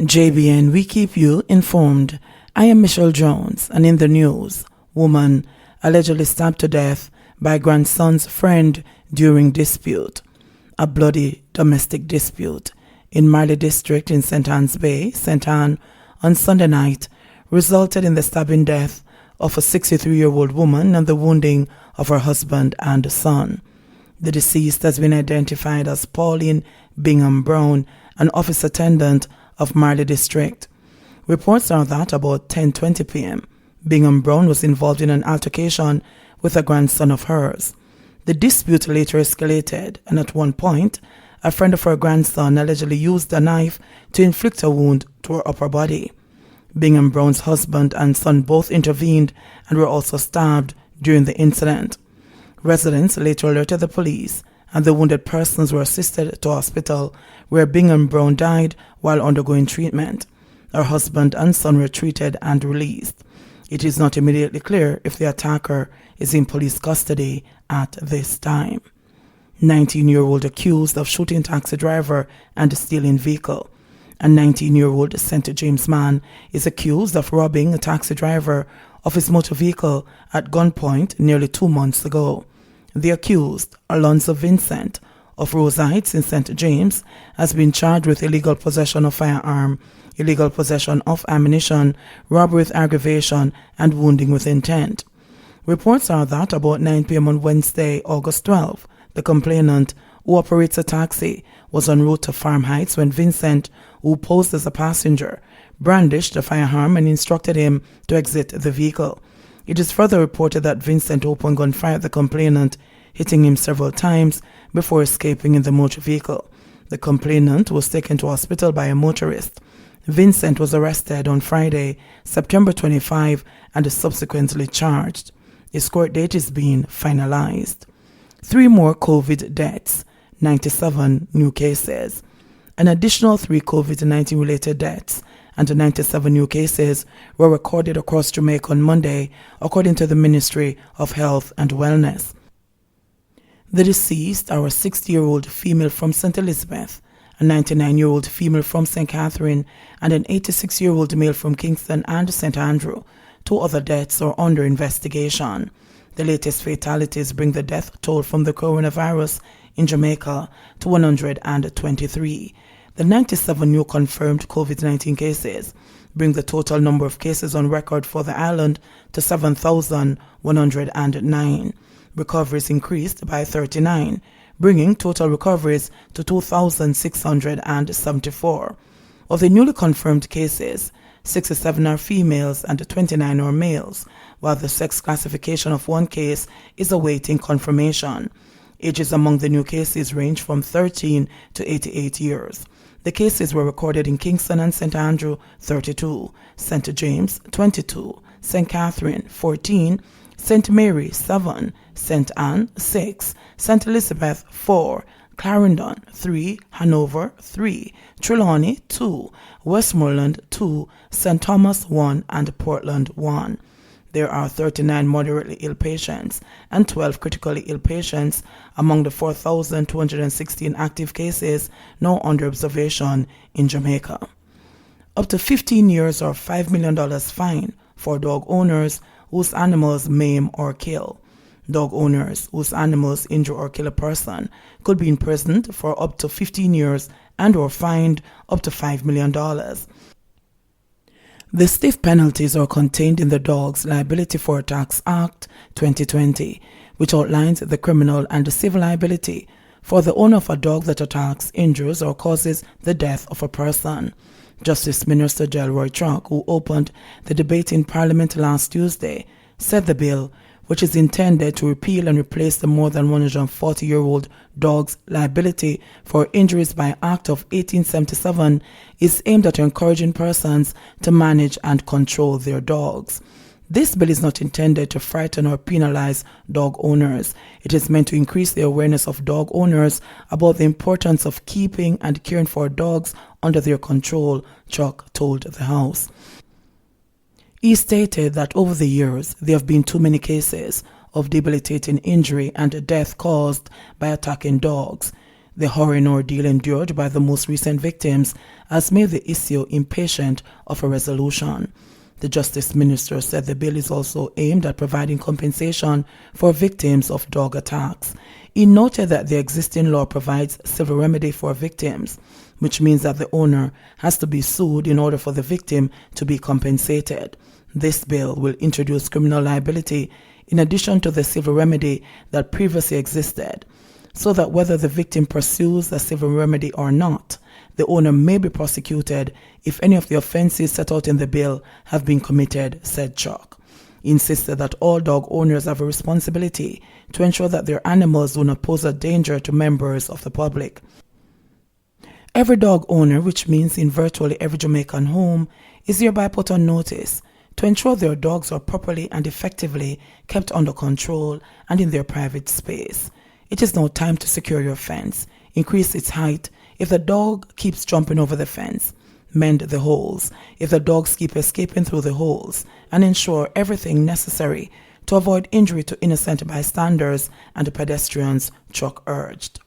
JBN, we keep you informed. I am Michelle Jones, and in the news, woman allegedly stabbed to death by grandson's friend during dispute. A bloody domestic dispute in Marley District in St. Anne's Bay, St. Anne, on Sunday night resulted in the stabbing death of a 63-year-old woman and the wounding of her husband and son. The deceased has been identified as Pauline Bingham-Brown, an office attendant of Marley District. Reports are that about 10:20 p.m., Bingham-Brown was involved in an altercation with a grandson of hers. The dispute later escalated, and at one point, a friend of her grandson allegedly used a knife to inflict a wound to her upper body. Bingham-Brown's husband and son both intervened and were also stabbed during the incident. Residents later alerted the police, and the wounded persons were assisted to hospital, where Bingham-Brown died while undergoing treatment. Her husband and son were treated and released. It is not immediately clear if the attacker is in police custody at this time. 19-year-old accused of shooting taxi driver and stealing vehicle. A 19-year-old St. James man is accused of robbing a taxi driver of his motor vehicle at gunpoint nearly 2 months ago. The accused, Alonzo Vincent, of Rose Heights in St. James, has been charged with illegal possession of firearm, illegal possession of ammunition, robbery with aggravation, and wounding with intent. Reports are that about 9 p.m. on Wednesday, August 12, the complainant, who operates a taxi, was en route to Farm Heights when Vincent, who posed as a passenger, brandished a firearm and instructed him to exit the vehicle. It is further reported that Vincent opened gunfire at the complainant, hitting him several times before escaping in the motor vehicle. The complainant was taken to hospital by a motorist. Vincent was arrested on Friday, September 25, and is subsequently charged. His court date is being finalized. 3 more COVID deaths, 97 new cases. An additional 3 COVID-19 related deaths and 97 new cases were recorded across Jamaica on Monday, according to the Ministry of Health and Wellness. The deceased are a 60-year-old female from St. Elizabeth, a 99-year-old female from St. Catherine, and an 86-year-old male from Kingston and St. Andrew. 2 other deaths are under investigation. The latest fatalities bring the death toll from the coronavirus in Jamaica to 123. The 97 new confirmed COVID-19 cases bring the total number of cases on record for the island to 7,109. Recoveries increased by 39, bringing total recoveries to 2,674. Of the newly confirmed cases, 67 are females and 29 are males, while the sex classification of 1 case is awaiting confirmation. Ages among the new cases range from 13 to 88 years. The cases were recorded in Kingston and St. Andrew, 32, St. James, 22, St. Catherine, 14, St. Mary, 7, St. Anne, 6, St. Elizabeth, 4, Clarendon, 3, Hanover, 3, Trelawney, 2, Westmoreland, 2, St. Thomas, 1, and Portland, 1. There are 39 moderately ill patients and 12 critically ill patients among the 4,216 active cases now under observation in Jamaica. Up to 15 years or $5 million fine for dog owners whose animals maim or kill. Dog owners whose animals injure or kill a person could be imprisoned for up to 15 years and or fined up to $5 million. The stiff penalties are contained in the Dogs Liability for Attacks Act 2020, which outlines the criminal and the civil liability for the owner of a dog that attacks, injures, or causes the death of a person. Justice Minister Delroy Truck, who opened the debate in Parliament last Tuesday, said the bill, which is intended to repeal and replace the more than 140-year-old Dogs Liability for Injuries by Act of 1877, is aimed at encouraging persons to manage and control their dogs. This bill is not intended to frighten or penalize dog owners. It is meant to increase the awareness of dog owners about the importance of keeping and caring for dogs under their control, Chuck told the House. He stated that over the years, there have been too many cases of debilitating injury and death caused by attacking dogs. The horror ordeal endured by the most recent victims has made the issue impatient of a resolution. The Justice Minister said the bill is also aimed at providing compensation for victims of dog attacks. He noted that the existing law provides civil remedy for victims, which means that the owner has to be sued in order for the victim to be compensated. This bill will introduce criminal liability in addition to the civil remedy that previously existed, so that whether the victim pursues the civil remedy or not, the owner may be prosecuted if any of the offenses set out in the bill have been committed, said Chuck. He insisted that all dog owners have a responsibility to ensure that their animals do not pose a danger to members of the public. Every dog owner, which means in virtually every Jamaican home, is hereby put on notice to ensure their dogs are properly and effectively kept under control and in their private space. It is now time to secure your fence, increase its height if the dog keeps jumping over the fence, mend the holes if the dogs keep escaping through the holes, and ensure everything necessary to avoid injury to innocent bystanders and pedestrians, Chuck urged.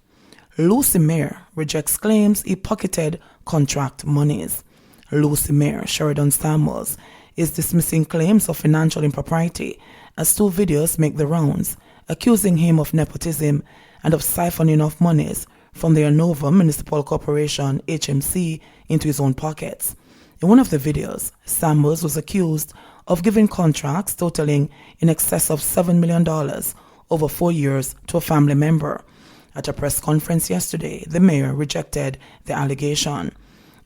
Lucy Mayer rejects claims he pocketed contract monies. Lucy Mayer, Sheridan Samuels, is dismissing claims of financial impropriety as two videos make the rounds, accusing him of nepotism and of siphoning off monies from the Anova Municipal Corporation, HMC, into his own pockets. In one of the videos, Samuels was accused of giving contracts totaling in excess of $7 million over 4 years to a family member. At a press conference yesterday, the mayor rejected the allegation.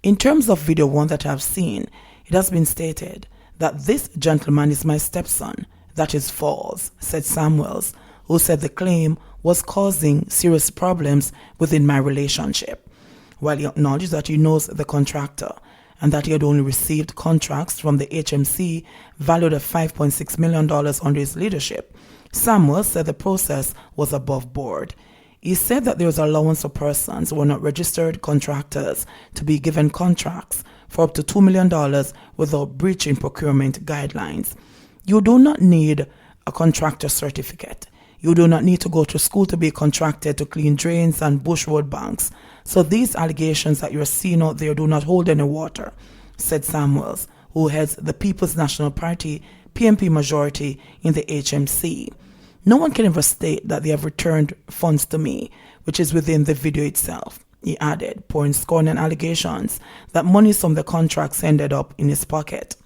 In terms of video one that I've seen, it has been stated that this gentleman is my stepson. That is false, said Samuels, who said the claim was causing serious problems within my relationship. While he acknowledged that he knows the contractor and that he had only received contracts from the HMC valued at $5.6 million under his leadership, Samuels said the process was above board. He said that there was allowance for persons who were not registered contractors to be given contracts for up to $2 million without breaching procurement guidelines. You do not need a contractor certificate. You do not need to go to school to be contracted to clean drains and bush road banks. So these allegations that you're seeing out there do not hold any water, said Samuels, who heads the People's National Party PNP majority in the HMC. No one can ever state that they have returned funds to me, which is within the video itself, he added, pouring scorn and allegations that monies from the contracts ended up in his pocket.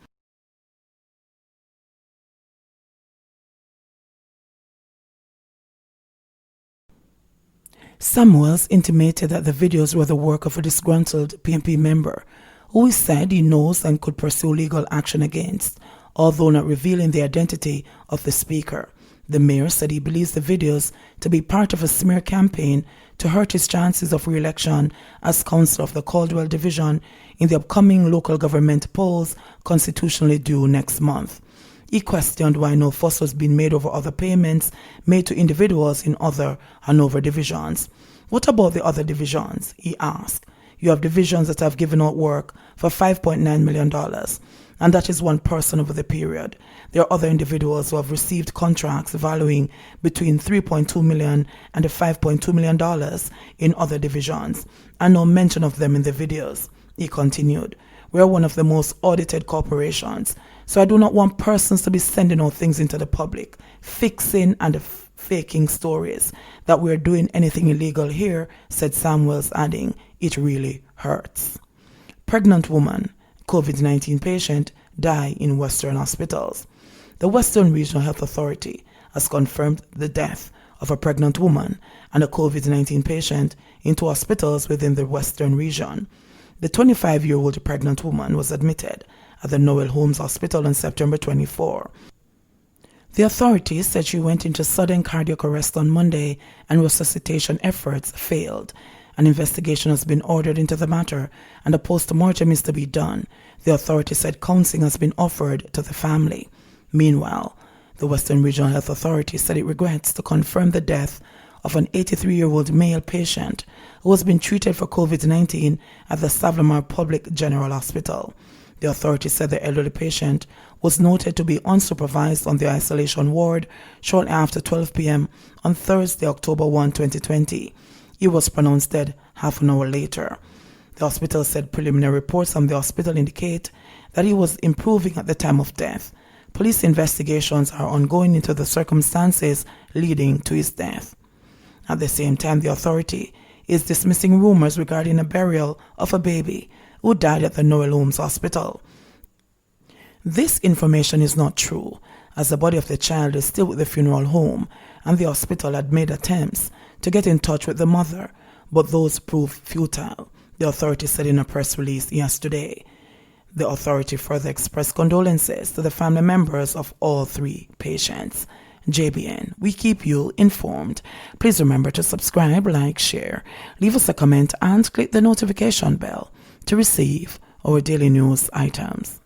Samuels intimated that the videos were the work of a disgruntled PNP member, who he said he knows and could pursue legal action against, although not revealing the identity of the speaker. The mayor said he believes the videos to be part of a smear campaign to hurt his chances of re-election as councillor of the Caldwell Division in the upcoming local government polls constitutionally due next month. He questioned why no fuss was being made over other payments made to individuals in other Hanover divisions. What about the other divisions? He asked. You have divisions that have given out work for $5.9 million, and that is one person over the period. There are other individuals who have received contracts valuing between $3.2 million and $5.2 million in other divisions, and no mention of them in the videos. He continued. We are one of the most audited corporations, so I do not want persons to be sending out things into the public, fixing and faking stories that we are doing anything illegal here, said Samuels, adding, it really hurts. Pregnant woman, COVID-19 patient, die in Western hospitals. The Western Regional Health Authority has confirmed the death of a pregnant woman and a COVID-19 patient in 2 hospitals within the Western region. The 25-year-old pregnant woman was admitted at the Noel Holmes Hospital on September 24. The authorities said she went into sudden cardiac arrest on Monday and resuscitation efforts failed. An investigation has been ordered into the matter and a post-mortem is to be done. The authority said counseling has been offered to the family. Meanwhile, the Western Regional Health Authority said it regrets to confirm the death of an 83-year-old male patient who has been treated for COVID-19 at the Savlamar Public General Hospital. The authority said the elderly patient was noted to be unsupervised on the isolation ward shortly after 12 p.m. on Thursday, October 1, 2020. He was pronounced dead half an hour later. The hospital said preliminary reports from the hospital indicate that he was improving at the time of death. Police investigations are ongoing into the circumstances leading to his death. At the same time, the authority is dismissing rumors regarding a burial of a baby who died at the Noel Holmes Hospital. This information is not true, as the body of the child is still with the funeral home, and the hospital had made attempts to get in touch with the mother, but those proved futile, the authority said in a press release yesterday. The authority further expressed condolences to the family members of all 3 patients. JBN, we keep you informed. Please remember to subscribe, like, share, leave us a comment, and click the notification bell to receive our daily news items.